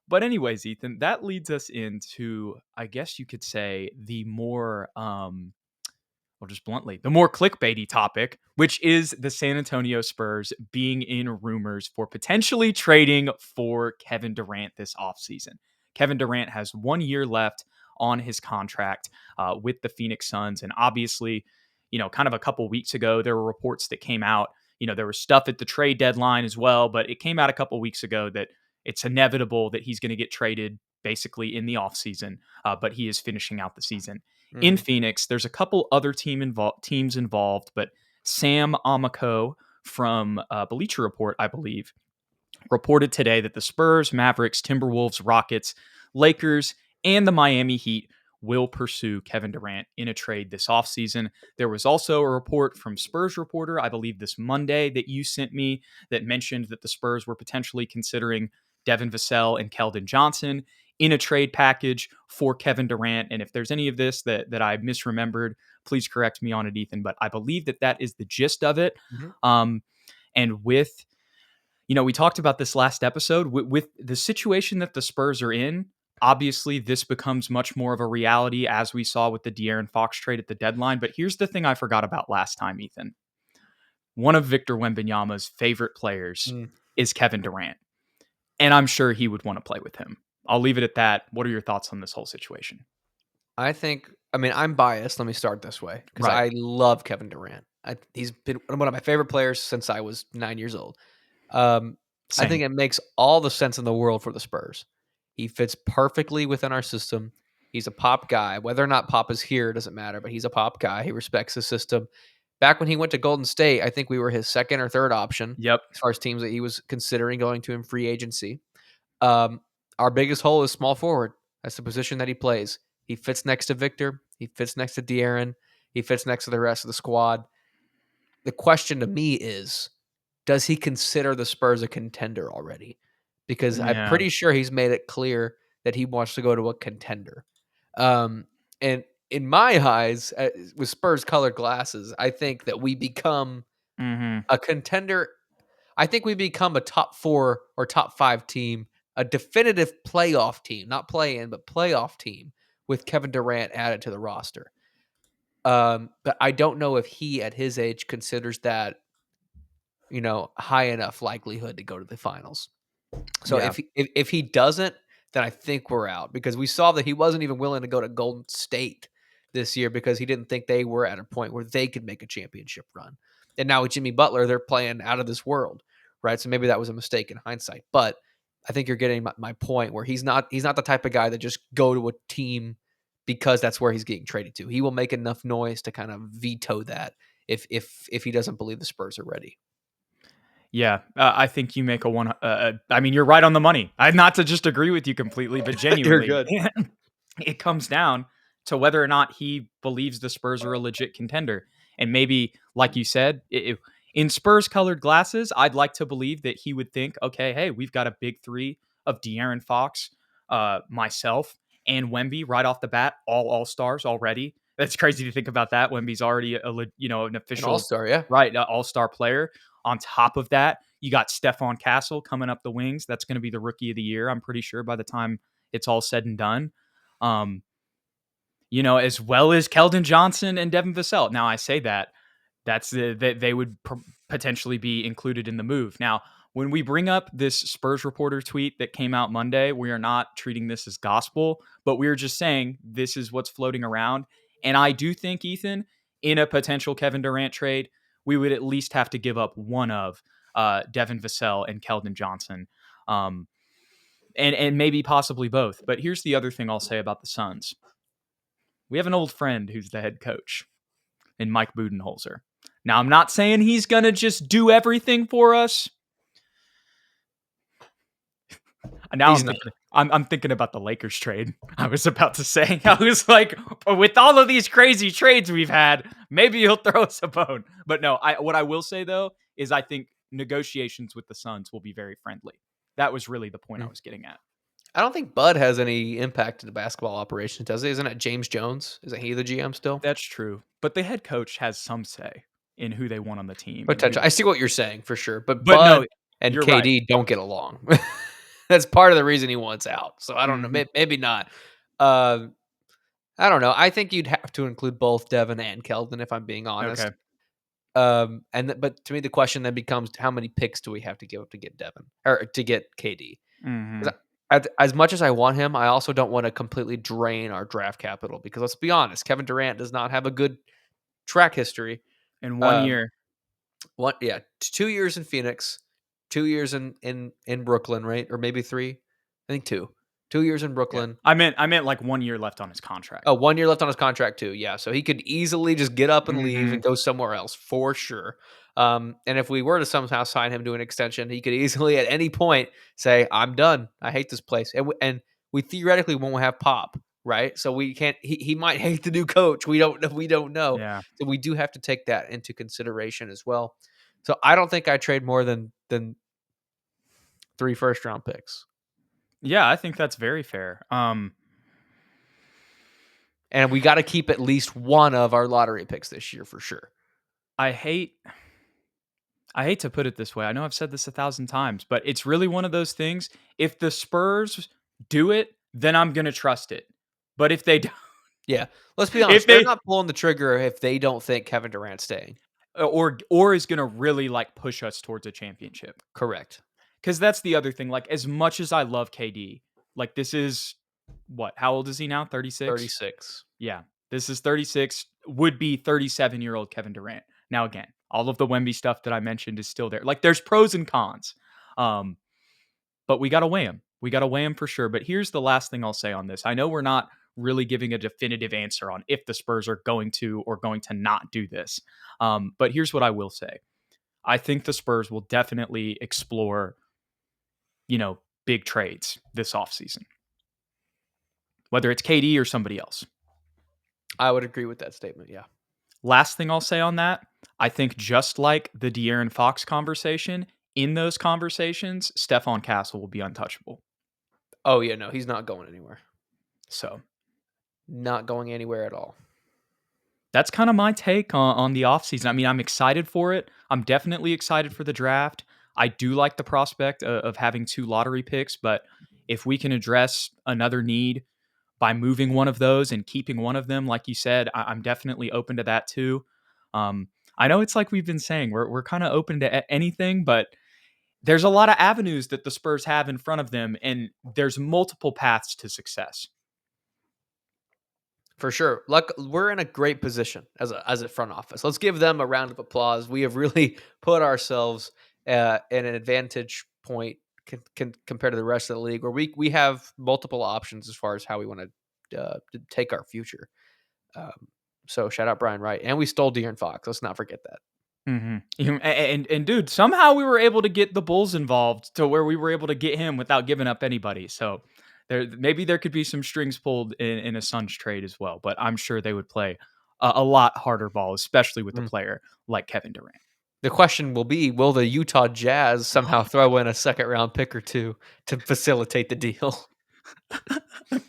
But anyways, Ethan, that leads us into, I guess you could say, the more well, just bluntly, the more clickbaity topic, which is the San Antonio Spurs being in rumors for potentially trading for Kevin Durant this offseason. Kevin Durant has 1 year left on his contract with the Phoenix Suns. And obviously, kind of a couple weeks ago, there were reports that came out. There was stuff at the trade deadline as well, but it came out a couple weeks ago that it's inevitable that he's going to get traded basically in the offseason, but he is finishing out the season in Phoenix. There's a couple other teams involved, but Sam Amico from Bleacher Report, I believe, reported today that the Spurs, Mavericks, Timberwolves, Rockets, Lakers, and the Miami Heat will pursue Kevin Durant in a trade this offseason. There was also a report from Spurs Reporter, I believe this Monday, that you sent me that mentioned that the Spurs were potentially considering Devin Vassell and Keldon Johnson in a trade package for Kevin Durant. And if there's any of this that I misremembered, please correct me on it, Ethan. But I believe that is the gist of it. And with, we talked about this last episode, with the situation that the Spurs are in, obviously this becomes much more of a reality, as we saw with the De'Aaron Fox trade at the deadline. But here's the thing I forgot about last time, Ethan. One of Victor Wembanyama's favorite players is Kevin Durant. And I'm sure he would want to play with him. I'll leave it at that. What are your thoughts on this whole situation? I'm biased. Let me start this way because I love Kevin Durant. He's been one of my favorite players since I was 9 years old. I think it makes all the sense in the world for the Spurs. He fits perfectly within our system. He's a pop guy. Whether or not Pop is here doesn't matter, but he's a pop guy. He respects the system. Back when he went to Golden State, I think we were his second or third option as far as teams that he was considering going to in free agency. Our biggest hole is small forward. That's the position that he plays. He fits next to Victor. He fits next to De'Aaron. He fits next to the rest of the squad. The question to me is, does he consider the Spurs a contender already? Because I'm pretty sure he's made it clear that he wants to go to a contender. And in my eyes, with Spurs-colored glasses, I think that we become a contender. I think we become a top 4 or top 5 team, a definitive playoff team, not play-in, but playoff team with Kevin Durant added to the roster. But I don't know if he, at his age, considers that, high enough likelihood to go to the finals. So if he doesn't, then I think we're out, because we saw that he wasn't even willing to go to Golden State this year because he didn't think they were at a point where they could make a championship run. And now with Jimmy Butler, they're playing out of this world, right? So maybe that was a mistake in hindsight. But I think you're getting my point, where he's not the type of guy that just go to a team because that's where he's getting traded to. He will make enough noise to kind of veto that if he doesn't believe the Spurs are ready. Yeah, I think you make you're right on the money. Not to just agree with you completely, but genuinely, You're good. It comes down to whether or not he believes the Spurs are a legit contender. And maybe, like you said, in Spurs-colored glasses, I'd like to believe that he would think, okay, hey, we've got a big 3 of De'Aaron Fox, myself, and Wemby right off the bat, all-stars already. That's crazy to think about that. Wemby's already an official all-star, yeah. Right, all-star player. On top of that, you got Stephon Castle coming up the wings. That's going to be the rookie of the year, I'm pretty sure, by the time it's all said and done. As well as Keldon Johnson and Devin Vassell. Now, I say that they would potentially be included in the move. Now, when we bring up this Spurs Reporter tweet that came out Monday, we are not treating this as gospel, but we're just saying this is what's floating around. And I do think, Ethan, in a potential Kevin Durant trade, we would at least have to give up one of Devin Vassell and Keldon Johnson, and maybe possibly both. But here's the other thing I'll say about the Suns. We have an old friend who's the head coach in Mike Budenholzer. Now, I'm not saying he's going to just do everything for us. Now I'm thinking about the Lakers trade. I was about to say, I was like, with all of these crazy trades we've had, maybe he'll throw us a bone. But no, what I will say, though, is I think negotiations with the Suns will be very friendly. That was really the point I was getting at. I don't think Bud has any impact in the basketball operations, does he? Isn't it James Jones? Isn't he the GM still? That's true. But the head coach has some say in who they want on the team. Potential. I see what you're saying, for sure. But Bud and KD don't get along. That's part of the reason he wants out. So I don't know. Mhm. Maybe not. Uh, I don't know. I think you'd have to include both Devin and Keldon, if I'm being honest. Okay. But to me, the question then becomes, how many picks do we have to give up to get Devin or to get KD? Mhm. 'Cause as much as I want him, I also don't want to completely drain our draft capital because let's be honest, Kevin Durant does not have a good track history. In 1 Um, year. yeah, 2 years in Phoenix, 2 years in Brooklyn, right? Or maybe three. I think two. 2 years in Yeah. Brooklyn. I meant, like, 1 year left on his contract. Oh, 1 year left on his contract too, yeah, so he could easily just get up and leave and Mhm. go somewhere else for sure. And if we were to somehow sign him to an extension, he could easily at any point say, "I'm done. I hate this place." And we theoretically won't have Pop, right? So we can't. He might hate the new coach. We don't know. We don't know. Yeah. So we do have to take that into consideration as well. So I don't think I trade more than 3 first round picks, Yeah, I think that's very fair. and we got to keep at least one of our lottery picks this year for sure. I hate I hate to put it this way. I know I've said this 1,000 times, but it's really one of those things. If the Spurs do it, then I'm gonna trust it. But if they don't, Yeah. Let's be if honest, they're they not pulling the trigger if they don't think Kevin Durant's staying. or is gonna really like push us towards a championship. Correct. Because that's the other thing. Like as much as I love KD, like this is what? How old is he now? 36. 36. Yeah, this is 36. Would be 37-year-old Kevin Durant. Now again, all of the Wemby stuff that I mentioned is still there. Like there's pros and cons. Um, but we got to weigh them. We got to weigh them for sure. But here's the last thing I'll say on this. I know we're not really giving a definitive answer on if the Spurs are going to or going to not do this. But here's what I will say. I think the Spurs will definitely explore, big trades this offseason, whether it's KD or somebody else. I would agree with that statement. Yeah. Last thing I'll say on that, I think just like the De'Aaron Fox conversation, in those conversations, Stephon Castle will be untouchable. Oh, yeah. No, he's not going anywhere. So Not going anywhere at all. that's kind of my take on the offseason. I mean, I'm excited for it. I'm definitely excited for the draft. I do like the prospect of having 2 lottery picks, but if we can address another need by moving one of those and keeping one of them, like you said, I'm definitely open to that too. Um, I know it's like we've been saying, we're kind of open to anything, but there's a lot of avenues that the Spurs have in front of them, and there's multiple paths to success. For sure. We're in a great position as a front office. Let's give them a round of applause. We have really put ourselves in an advantage point compared to the rest of the league, where we have multiple options as far as how we want to take our future. Um, so shout out Brian Wright, and we stole De'Aaron Fox. Let's not forget that. And dude, somehow we were able to get the Bulls involved to where we were able to get him without giving up anybody. So maybe there could be some strings pulled in a Suns trade as well. But I'm sure they would play a lot harder ball, especially with a Mm. player like Kevin Durant. The question will be: will the Utah Jazz somehow throw in a second round pick or two to facilitate the deal?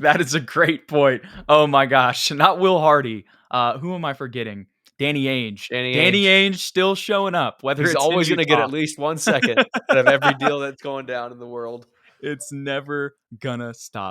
That is a great point. Oh my gosh, not Will Hardy. Who am I forgetting? Danny Ainge. Danny Danny Ainge. Ainge still showing up, whether He's it's in always going to get Utah. at least 1 second out of every deal that's going down in the world. It's never gonna stop.